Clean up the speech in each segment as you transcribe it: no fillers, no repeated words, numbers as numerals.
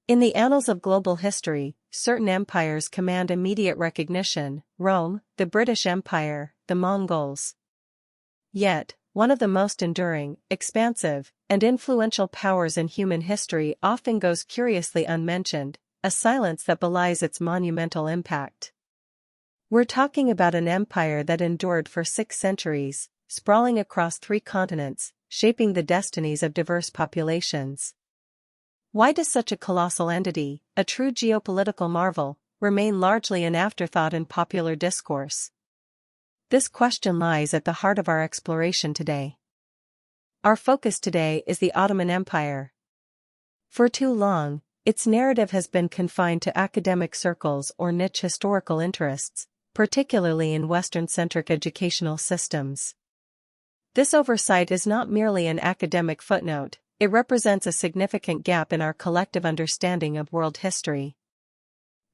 In the annals of global history, certain empires command immediate recognition: Rome, the British Empire, the Mongols. Yet, one of the most enduring, expansive, and influential powers in human history often goes curiously unmentioned, a silence that belies its monumental impact. We're talking about an empire that endured for 6 centuries, sprawling across 3 continents, shaping the destinies of diverse populations. Why does such a colossal entity, a true geopolitical marvel, remain largely an afterthought in popular discourse? This question lies at the heart of our exploration today. Our focus today is the Ottoman Empire. For too long, its narrative has been confined to academic circles or niche historical interests, particularly in Western-centric educational systems. This oversight is not merely an academic footnote, it represents a significant gap in our collective understanding of world history.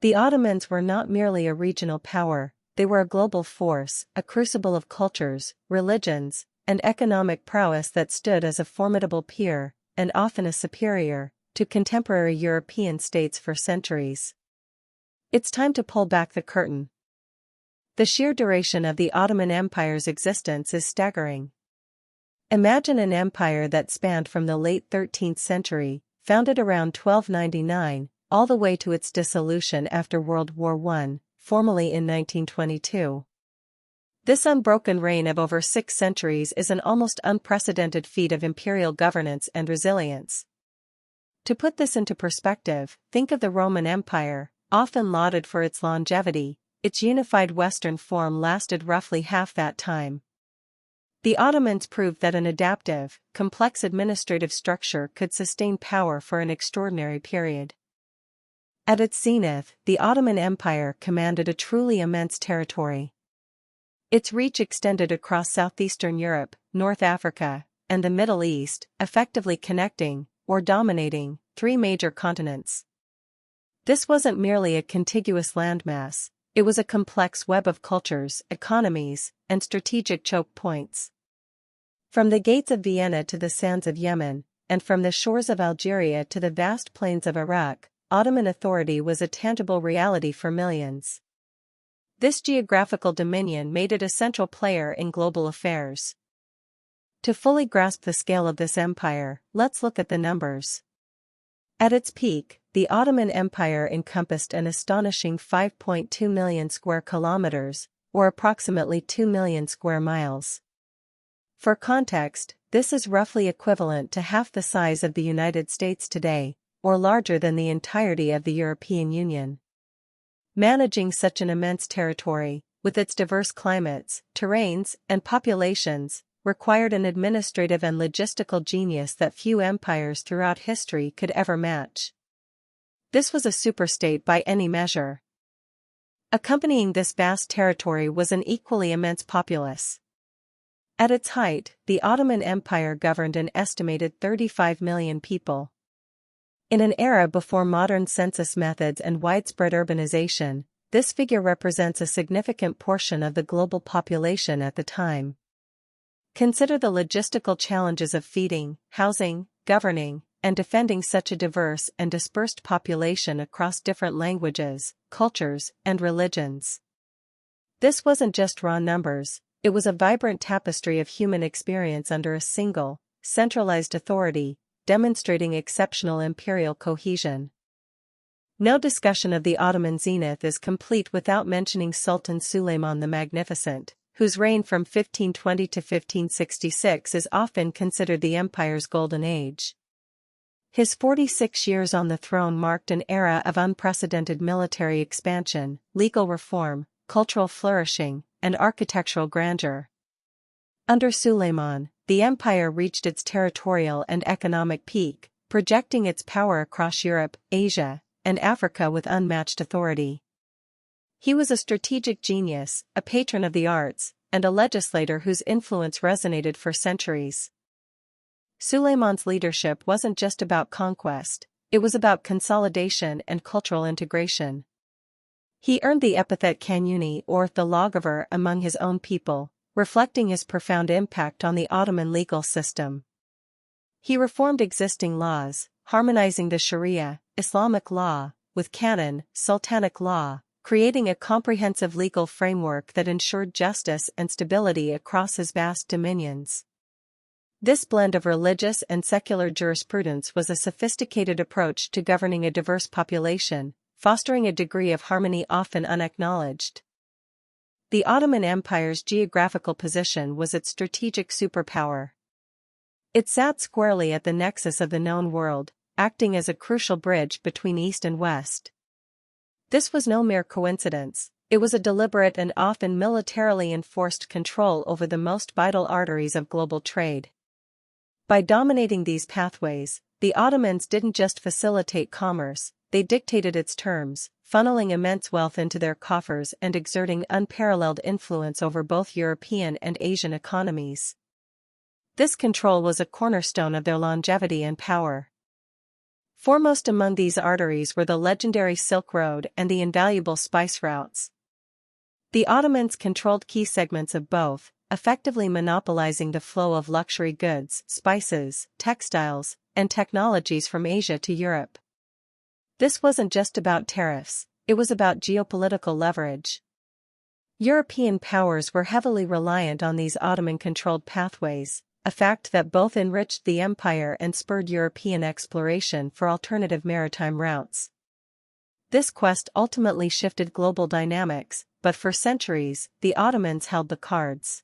The Ottomans were not merely a regional power, they were a global force, a crucible of cultures, religions, and economic prowess that stood as a formidable peer, and often a superior, to contemporary European states for centuries. It's time to pull back the curtain. The sheer duration of the Ottoman Empire's existence is staggering. Imagine an empire that spanned from the late 13th century, founded around 1299, all the way to its dissolution after World War I, formally in 1922. This unbroken reign of over 6 centuries is an almost unprecedented feat of imperial governance and resilience. To put this into perspective, think of the Roman Empire, often lauded for its longevity. Its unified Western form lasted roughly half that time. The Ottomans proved that an adaptive, complex administrative structure could sustain power for an extraordinary period. At its zenith, the Ottoman Empire commanded a truly immense territory. Its reach extended across southeastern Europe, North Africa, and the Middle East, effectively connecting, or dominating, 3 major continents. This wasn't merely a contiguous landmass. It was a complex web of cultures, economies, and strategic choke points. From the gates of Vienna to the sands of Yemen, and from the shores of Algeria to the vast plains of Iraq, Ottoman authority was a tangible reality for millions. This geographical dominion made it a central player in global affairs. To fully grasp the scale of this empire, let's look at the numbers. At its peak, the Ottoman Empire encompassed an astonishing 5.2 million square kilometers, or approximately 2 million square miles. For context, this is roughly equivalent to half the size of the United States today, or larger than the entirety of the European Union. Managing such an immense territory, with its diverse climates, terrains, and populations, required an administrative and logistical genius that few empires throughout history could ever match. This was a superstate by any measure. Accompanying this vast territory was an equally immense populace. At its height, the Ottoman Empire governed an estimated 35 million people. In an era before modern census methods and widespread urbanization, this figure represents a significant portion of the global population at the time. Consider the logistical challenges of feeding, housing, governing, and defending such a diverse and dispersed population across different languages, cultures, and religions. This wasn't just raw numbers, it was a vibrant tapestry of human experience under a single, centralized authority, demonstrating exceptional imperial cohesion. No discussion of the Ottoman zenith is complete without mentioning Sultan Suleiman the Magnificent, whose reign from 1520 to 1566 is often considered the empire's golden age. His 46 years on the throne marked an era of unprecedented military expansion, legal reform, cultural flourishing, and architectural grandeur. Under Suleiman, the empire reached its territorial and economic peak, projecting its power across Europe, Asia, and Africa with unmatched authority. He was a strategic genius, a patron of the arts, and a legislator whose influence resonated for centuries. Suleiman's leadership wasn't just about conquest, it was about consolidation and cultural integration. He earned the epithet Kanuni, or the lawgiver, among his own people, reflecting his profound impact on the Ottoman legal system. He reformed existing laws, harmonizing the Sharia, Islamic law, with canon, sultanic law, creating a comprehensive legal framework that ensured justice and stability across his vast dominions. This blend of religious and secular jurisprudence was a sophisticated approach to governing a diverse population, fostering a degree of harmony often unacknowledged. The Ottoman Empire's geographical position was its strategic superpower. It sat squarely at the nexus of the known world, acting as a crucial bridge between East and West. This was no mere coincidence, it was a deliberate and often militarily enforced control over the most vital arteries of global trade. By dominating these pathways, the Ottomans didn't just facilitate commerce, they dictated its terms, funneling immense wealth into their coffers and exerting unparalleled influence over both European and Asian economies. This control was a cornerstone of their longevity and power. Foremost among these arteries were the legendary Silk Road and the invaluable spice routes. The Ottomans controlled key segments of both, effectively monopolizing the flow of luxury goods, spices, textiles, and technologies from Asia to Europe. This wasn't just about tariffs, it was about geopolitical leverage. European powers were heavily reliant on these Ottoman-controlled pathways, a fact that both enriched the empire and spurred European exploration for alternative maritime routes. This quest ultimately shifted global dynamics, but for centuries, the Ottomans held the cards.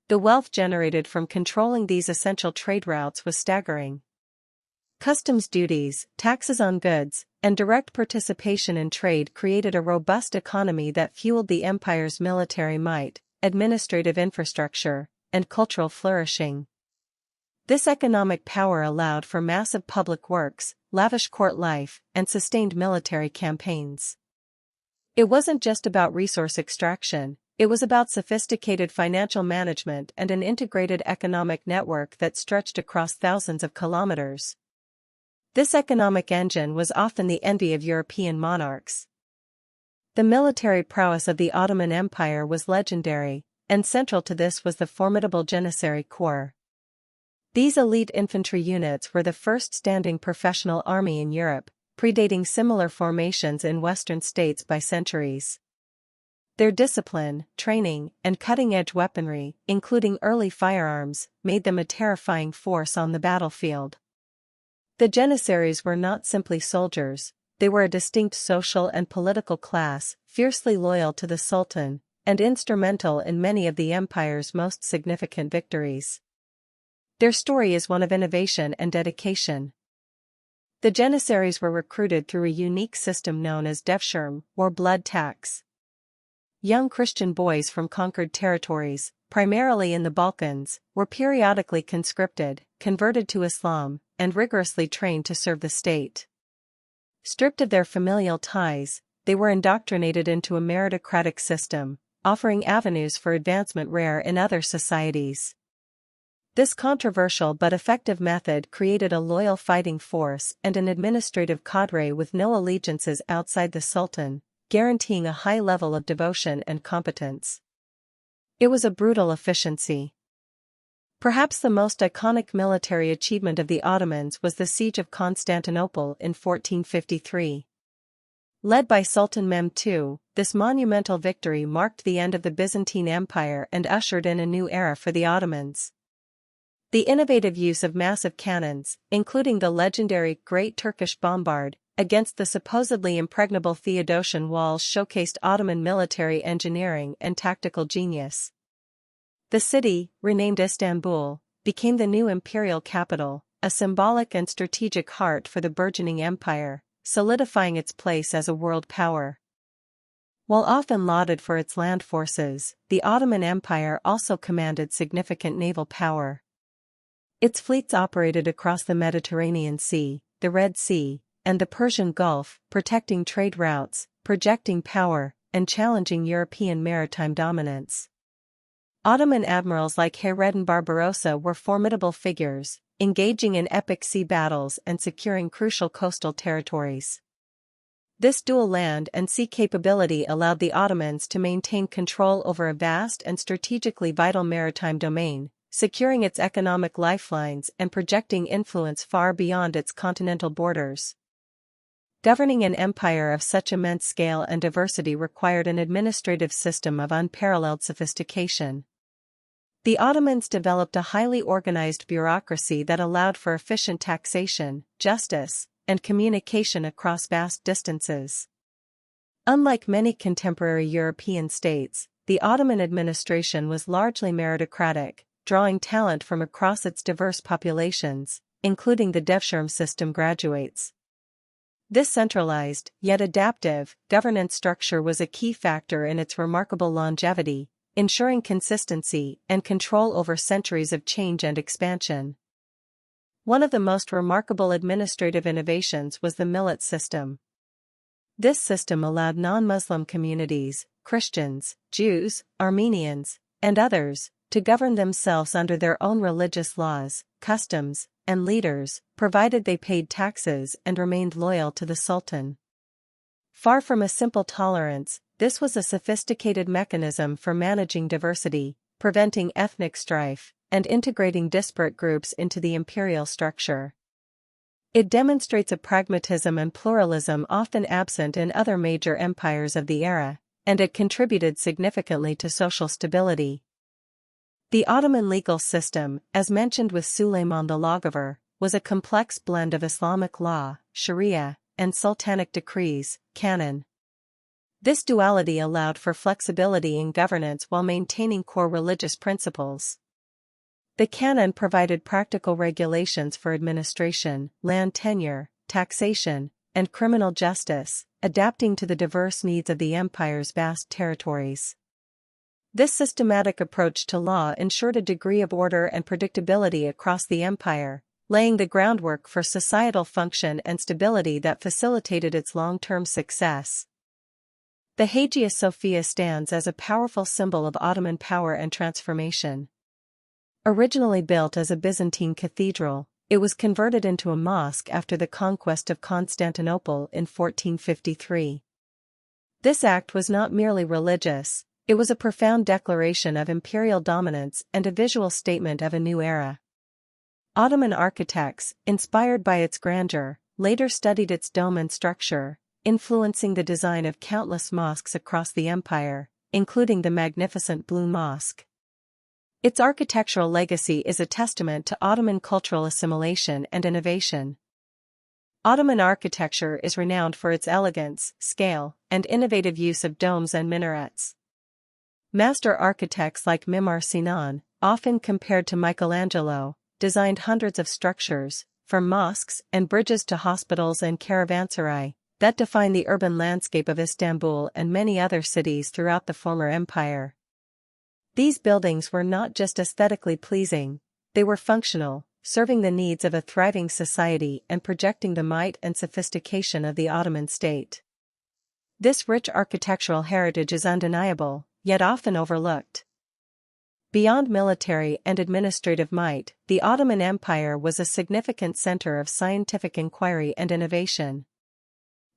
The wealth generated from controlling these essential trade routes was staggering. Customs duties, taxes on goods, and direct participation in trade created a robust economy that fueled the empire's military might, administrative infrastructure, and cultural flourishing. This economic power allowed for massive public works, lavish court life, and sustained military campaigns. It wasn't just about resource extraction, it was about sophisticated financial management and an integrated economic network that stretched across thousands of kilometers. This economic engine was often the envy of European monarchs. The military prowess of the Ottoman Empire was legendary, and central to this was the formidable Janissary Corps. These elite infantry units were the first standing professional army in Europe, predating similar formations in Western states by centuries. Their discipline, training, and cutting-edge weaponry, including early firearms, made them a terrifying force on the battlefield. The Janissaries were not simply soldiers, they were a distinct social and political class, fiercely loyal to the Sultan, and instrumental in many of the empire's most significant victories. Their story is one of innovation and dedication. The Janissaries were recruited through a unique system known as devshirme, or blood tax. Young Christian boys from conquered territories, primarily in the Balkans, were periodically conscripted, converted to Islam, and rigorously trained to serve the state. Stripped of their familial ties, they were indoctrinated into a meritocratic system, offering avenues for advancement rare in other societies. This controversial but effective method created a loyal fighting force and an administrative cadre with no allegiances outside the Sultan, guaranteeing a high level of devotion and competence. It was a brutal efficiency. Perhaps the most iconic military achievement of the Ottomans was the Siege of Constantinople in 1453. Led by Sultan Mehmed II, this monumental victory marked the end of the Byzantine Empire and ushered in a new era for the Ottomans. The innovative use of massive cannons, including the legendary Great Turkish Bombard, against the supposedly impregnable Theodosian walls showcased Ottoman military engineering and tactical genius. The city, renamed Istanbul, became the new imperial capital, a symbolic and strategic heart for the burgeoning empire, solidifying its place as a world power. While often lauded for its land forces, the Ottoman Empire also commanded significant naval power. Its fleets operated across the Mediterranean Sea, the Red Sea, and the Persian Gulf, protecting trade routes, projecting power, and challenging European maritime dominance. Ottoman admirals like Hayreddin Barbarossa were formidable figures, engaging in epic sea battles and securing crucial coastal territories. This dual land and sea capability allowed the Ottomans to maintain control over a vast and strategically vital maritime domain, securing its economic lifelines and projecting influence far beyond its continental borders. Governing an empire of such immense scale and diversity required an administrative system of unparalleled sophistication. The Ottomans developed a highly organized bureaucracy that allowed for efficient taxation, justice, and communication across vast distances. Unlike many contemporary European states, the Ottoman administration was largely meritocratic, drawing talent from across its diverse populations, including the Devshirme system graduates. This centralized, yet adaptive, governance structure was a key factor in its remarkable longevity, ensuring consistency and control over centuries of change and expansion. One of the most remarkable administrative innovations was the millet system. This system allowed non-Muslim communities, Christians, Jews, Armenians, and others, to govern themselves under their own religious laws, customs, and leaders, provided they paid taxes and remained loyal to the Sultan. Far from a simple tolerance, this was a sophisticated mechanism for managing diversity, preventing ethnic strife, and integrating disparate groups into the imperial structure. It demonstrates a pragmatism and pluralism often absent in other major empires of the era, and it contributed significantly to social stability. The Ottoman legal system, as mentioned with Suleiman the Lawgiver, was a complex blend of Islamic law, Sharia, and sultanic decrees, canon. This duality allowed for flexibility in governance while maintaining core religious principles. The canon provided practical regulations for administration, land tenure, taxation, and criminal justice, adapting to the diverse needs of the empire's vast territories. This systematic approach to law ensured a degree of order and predictability across the empire, laying the groundwork for societal function and stability that facilitated its long-term success. The Hagia Sophia stands as a powerful symbol of Ottoman power and transformation. Originally built as a Byzantine cathedral, it was converted into a mosque after the conquest of Constantinople in 1453. This act was not merely religious, it was a profound declaration of imperial dominance and a visual statement of a new era. Ottoman architects, inspired by its grandeur, later studied its dome and structure, influencing the design of countless mosques across the empire, including the magnificent Blue Mosque. Its architectural legacy is a testament to Ottoman cultural assimilation and innovation. Ottoman architecture is renowned for its elegance, scale, and innovative use of domes and minarets. Master architects like Mimar Sinan, often compared to Michelangelo, designed hundreds of structures, from mosques and bridges to hospitals and caravanserai, that define the urban landscape of Istanbul and many other cities throughout the former empire. These buildings were not just aesthetically pleasing, they were functional, serving the needs of a thriving society and projecting the might and sophistication of the Ottoman state. This rich architectural heritage is undeniable, yet often overlooked. Beyond military and administrative might, the Ottoman Empire was a significant center of scientific inquiry and innovation.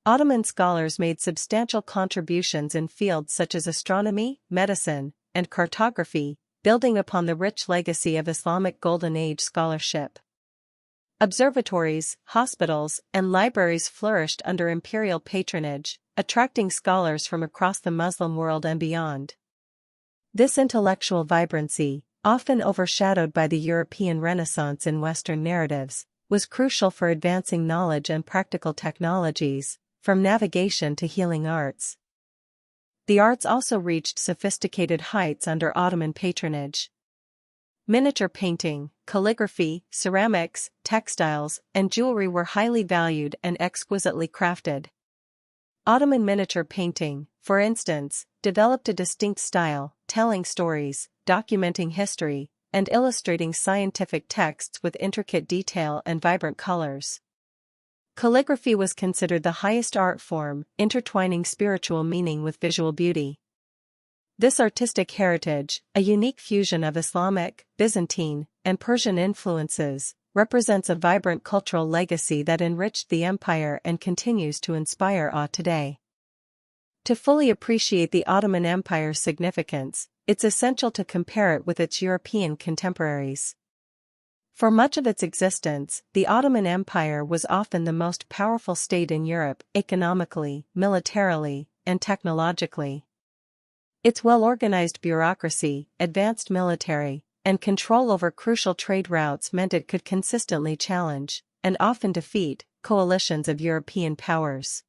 Ottoman scholars made substantial contributions in fields such as astronomy, medicine, and cartography, building upon the rich legacy of Islamic Golden Age scholarship. Observatories, hospitals, and libraries flourished under imperial patronage, attracting scholars from across the Muslim world and beyond. This intellectual vibrancy, often overshadowed by the European Renaissance in Western narratives, was crucial for advancing knowledge and practical technologies, from navigation to healing arts. The arts also reached sophisticated heights under Ottoman patronage. Miniature painting, calligraphy, ceramics, textiles, and jewelry were highly valued and exquisitely crafted. Ottoman miniature painting, for instance, developed a distinct style, telling stories, documenting history, and illustrating scientific texts with intricate detail and vibrant colors. Calligraphy was considered the highest art form, intertwining spiritual meaning with visual beauty. This artistic heritage, a unique fusion of Islamic, Byzantine, and Persian influences, represents a vibrant cultural legacy that enriched the empire and continues to inspire awe today. To fully appreciate the Ottoman Empire's significance, it's essential to compare it with its European contemporaries. For much of its existence, the Ottoman Empire was often the most powerful state in Europe economically, militarily, and technologically. Its well-organized bureaucracy, advanced military, and control over crucial trade routes meant it could consistently challenge, and often defeat, coalitions of European powers.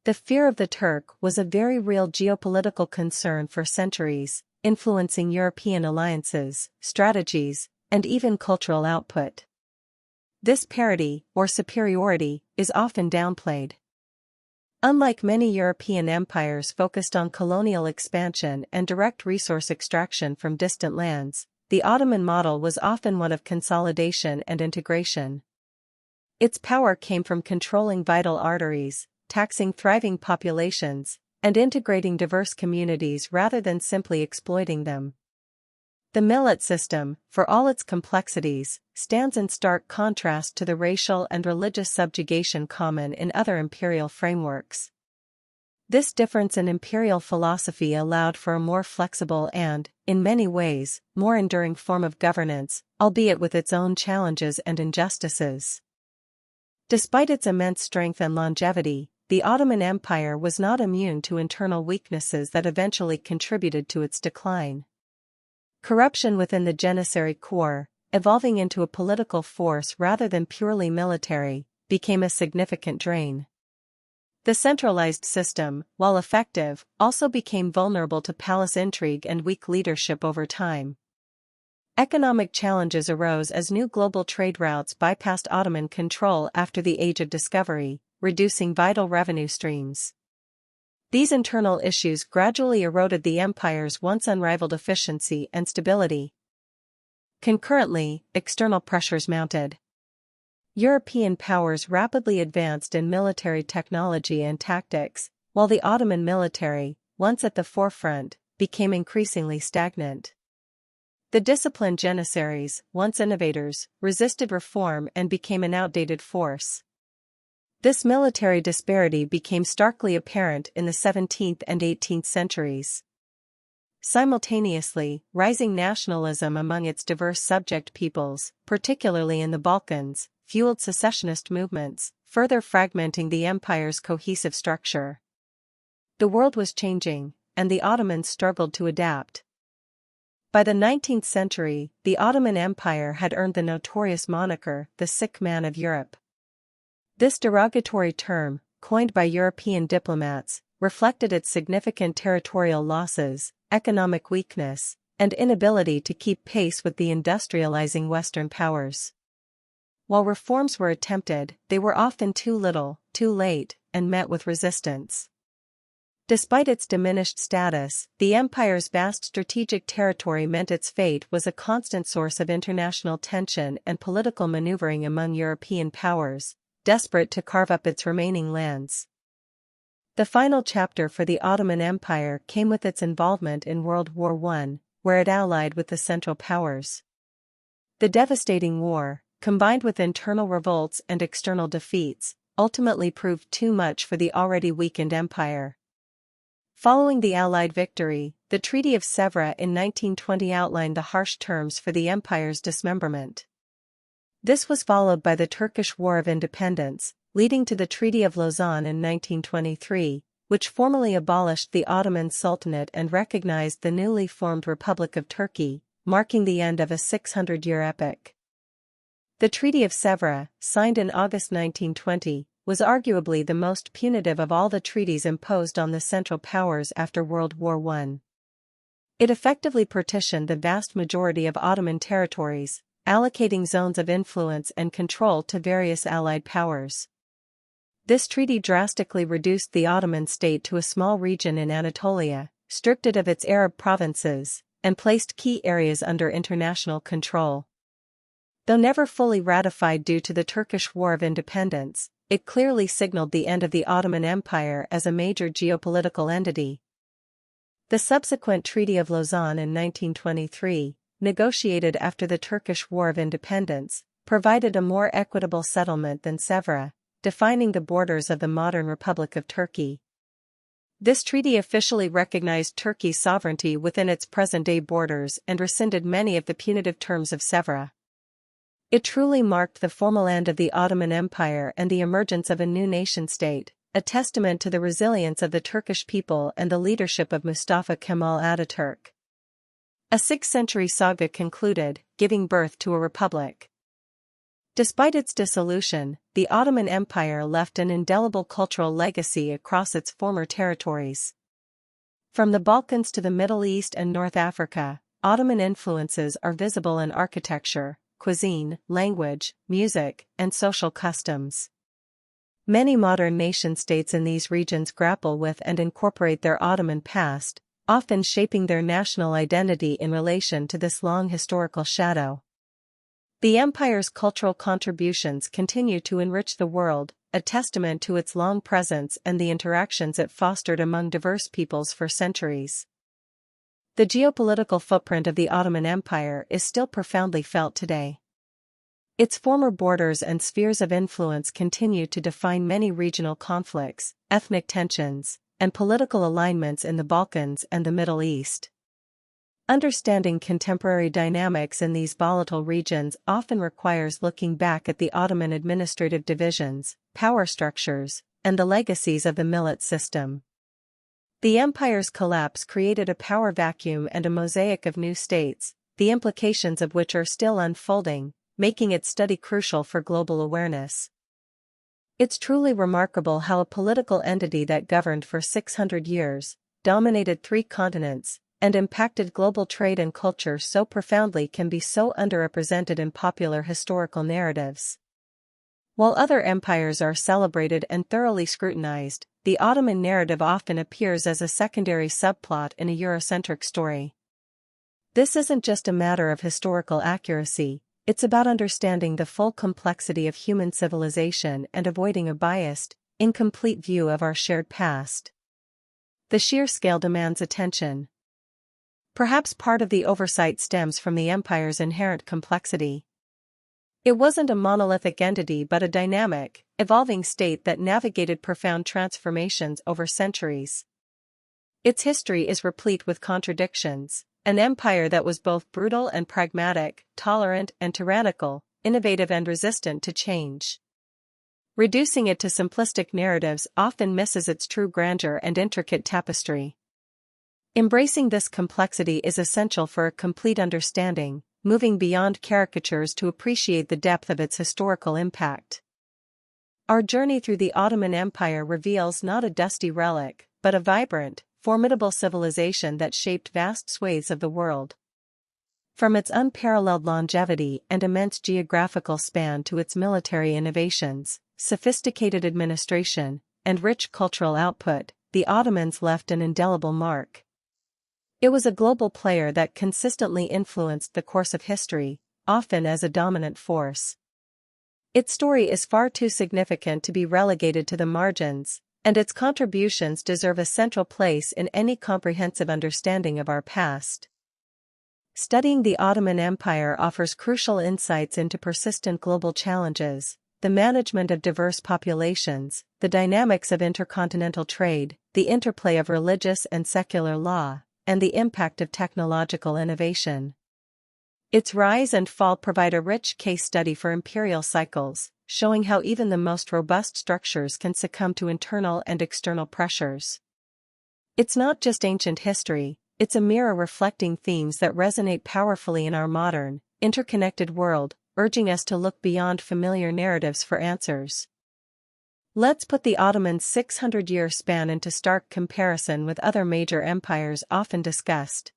The fear of the Turk was a very real geopolitical concern for centuries, influencing European alliances, strategies, and even cultural output. This parity, or superiority, is often downplayed. Unlike many European empires focused on colonial expansion and direct resource extraction from distant lands, the Ottoman model was often one of consolidation and integration. Its power came from controlling vital arteries, taxing thriving populations, and integrating diverse communities rather than simply exploiting them. The millet system, for all its complexities, stands in stark contrast to the racial and religious subjugation common in other imperial frameworks. This difference in imperial philosophy allowed for a more flexible and, in many ways, more enduring form of governance, albeit with its own challenges and injustices. Despite its immense strength and longevity, the Ottoman Empire was not immune to internal weaknesses that eventually contributed to its decline. Corruption within the Janissary core, evolving into a political force rather than purely military, became a significant drain. The centralized system, while effective, also became vulnerable to palace intrigue and weak leadership over time. Economic challenges arose as new global trade routes bypassed Ottoman control after the Age of Discovery, reducing vital revenue streams. These internal issues gradually eroded the empire's once unrivaled efficiency and stability. Concurrently, external pressures mounted. European powers rapidly advanced in military technology and tactics, while the Ottoman military, once at the forefront, became increasingly stagnant. The disciplined Janissaries, once innovators, resisted reform and became an outdated force. This military disparity became starkly apparent in the 17th and 18th centuries. Simultaneously, rising nationalism among its diverse subject peoples, particularly in the Balkans, fueled secessionist movements, further fragmenting the empire's cohesive structure. The world was changing, and the Ottomans struggled to adapt. By the 19th century, the Ottoman Empire had earned the notorious moniker, the sick man of Europe. This derogatory term, coined by European diplomats, reflected its significant territorial losses, economic weakness, and inability to keep pace with the industrializing Western powers. While reforms were attempted, they were often too little, too late, and met with resistance. Despite its diminished status, the empire's vast strategic territory meant its fate was a constant source of international tension and political maneuvering among European powers, desperate to carve up its remaining lands. The final chapter for the Ottoman Empire came with its involvement in World War I, where it allied with the Central Powers. The devastating war, combined with internal revolts and external defeats, ultimately proved too much for the already weakened empire. Following the Allied victory, the Treaty of Sèvres in 1920 outlined the harsh terms for the empire's dismemberment. This was followed by the Turkish War of Independence, leading to the Treaty of Lausanne in 1923, which formally abolished the Ottoman Sultanate and recognized the newly formed Republic of Turkey, marking the end of a 600-year epoch. The Treaty of Sèvres, signed in August 1920, was arguably the most punitive of all the treaties imposed on the Central Powers after World War I. It effectively partitioned the vast majority of Ottoman territories, allocating zones of influence and control to various Allied powers. This treaty drastically reduced the Ottoman state to a small region in Anatolia, stripped it of its Arab provinces, and placed key areas under international control. Though never fully ratified due to the Turkish War of Independence, it clearly signaled the end of the Ottoman Empire as a major geopolitical entity. The subsequent Treaty of Lausanne in 1923, negotiated after the Turkish War of Independence, provided a more equitable settlement than Sèvres, defining the borders of the modern Republic of Turkey. This treaty officially recognized Turkey's sovereignty within its present-day borders and rescinded many of the punitive terms of Sevres. It truly marked the formal end of the Ottoman Empire and the emergence of a new nation-state, a testament to the resilience of the Turkish people and the leadership of Mustafa Kemal Ataturk. A 6th-century saga concluded, giving birth to a republic. Despite its dissolution, the Ottoman Empire left an indelible cultural legacy across its former territories. From the Balkans to the Middle East and North Africa, Ottoman influences are visible in architecture, cuisine, language, music, and social customs. Many modern nation-states in these regions grapple with and incorporate their Ottoman past, often shaping their national identity in relation to this long historical shadow. The empire's cultural contributions continue to enrich the world, a testament to its long presence and the interactions it fostered among diverse peoples for centuries. The geopolitical footprint of the Ottoman Empire is still profoundly felt today. Its former borders and spheres of influence continue to define many regional conflicts, ethnic tensions, and political alignments in the Balkans and the Middle East. Understanding contemporary dynamics in these volatile regions often requires looking back at the Ottoman administrative divisions, power structures, and the legacies of the millet system. The empire's collapse created a power vacuum and a mosaic of new states, the implications of which are still unfolding, making its study crucial for global awareness. It's truly remarkable how a political entity that governed for 600 years, dominated 3 continents, and impacted global trade and culture so profoundly can be so underrepresented in popular historical narratives. While other empires are celebrated and thoroughly scrutinized, the Ottoman narrative often appears as a secondary subplot in a Eurocentric story. This isn't just a matter of historical accuracy, it's about understanding the full complexity of human civilization and avoiding a biased, incomplete view of our shared past. The sheer scale demands attention. Perhaps part of the oversight stems from the empire's inherent complexity. It wasn't a monolithic entity but a dynamic, evolving state that navigated profound transformations over centuries. Its history is replete with contradictions, an empire that was both brutal and pragmatic, tolerant and tyrannical, innovative and resistant to change. Reducing it to simplistic narratives often misses its true grandeur and intricate tapestry. Embracing this complexity is essential for a complete understanding, moving beyond caricatures to appreciate the depth of its historical impact. Our journey through the Ottoman Empire reveals not a dusty relic, but a vibrant, formidable civilization that shaped vast swathes of the world. From its unparalleled longevity and immense geographical span to its military innovations, sophisticated administration, and rich cultural output, the Ottomans left an indelible mark. It was a global player that consistently influenced the course of history, often as a dominant force. Its story is far too significant to be relegated to the margins, and its contributions deserve a central place in any comprehensive understanding of our past. Studying the Ottoman Empire offers crucial insights into persistent global challenges, the management of diverse populations, the dynamics of intercontinental trade, the interplay of religious and secular law, and the impact of technological innovation. Its rise and fall provide a rich case study for imperial cycles, showing how even the most robust structures can succumb to internal and external pressures. It's not just ancient history, it's a mirror reflecting themes that resonate powerfully in our modern, interconnected world, urging us to look beyond familiar narratives for answers. Let's put the Ottoman 600-year span into stark comparison with other major empires often discussed.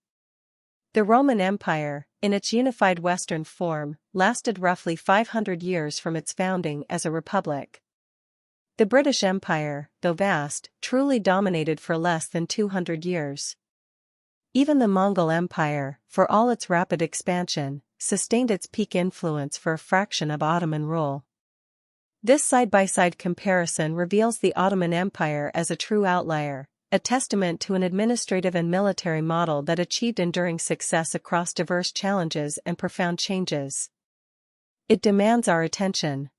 The Roman Empire, in its unified Western form, lasted roughly 500 years from its founding as a republic. The British Empire, though vast, truly dominated for less than 200 years. Even the Mongol Empire, for all its rapid expansion, sustained its peak influence for a fraction of Ottoman rule. This side-by-side comparison reveals the Ottoman Empire as a true outlier, a testament to an administrative and military model that achieved enduring success across diverse challenges and profound changes. It demands our attention.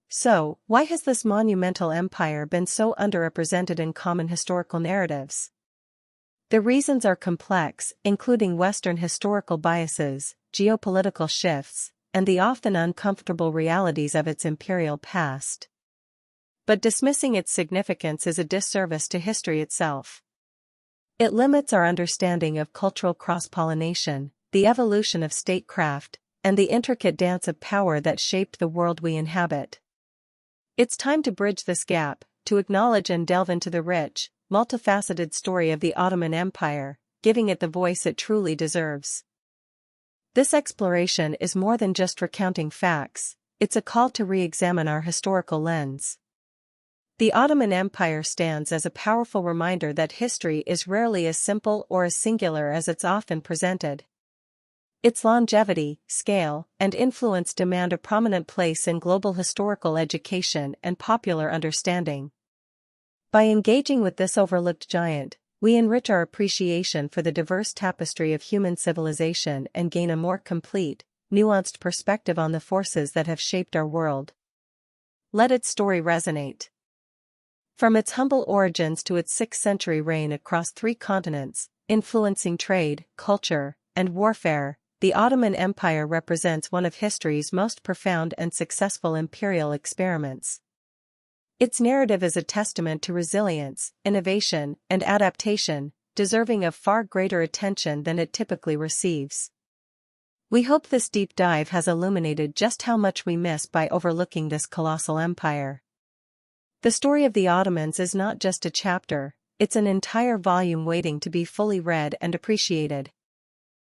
So, why has this monumental empire been so underrepresented in common historical narratives? The reasons are complex, including Western historical biases, geopolitical shifts, and the often uncomfortable realities of its imperial past. But dismissing its significance is a disservice to history itself. It limits our understanding of cultural cross-pollination, the evolution of statecraft, and the intricate dance of power that shaped the world we inhabit. It's time to bridge this gap, to acknowledge and delve into the rich, multifaceted story of the Ottoman Empire, giving it the voice it truly deserves. This exploration is more than just recounting facts, it's a call to re-examine our historical lens. The Ottoman Empire stands as a powerful reminder that history is rarely as simple or as singular as it's often presented. Its longevity, scale, and influence demand a prominent place in global historical education and popular understanding. By engaging with this overlooked giant, we enrich our appreciation for the diverse tapestry of human civilization and gain a more complete, nuanced perspective on the forces that have shaped our world. Let its story resonate. From its humble origins to its 6th-century reign across 3 continents, influencing trade, culture, and warfare, the Ottoman Empire represents one of history's most profound and successful imperial experiments. Its narrative is a testament to resilience, innovation, and adaptation, deserving of far greater attention than it typically receives. We hope this deep dive has illuminated just how much we miss by overlooking this colossal empire. The story of the Ottomans is not just a chapter, it's an entire volume waiting to be fully read and appreciated.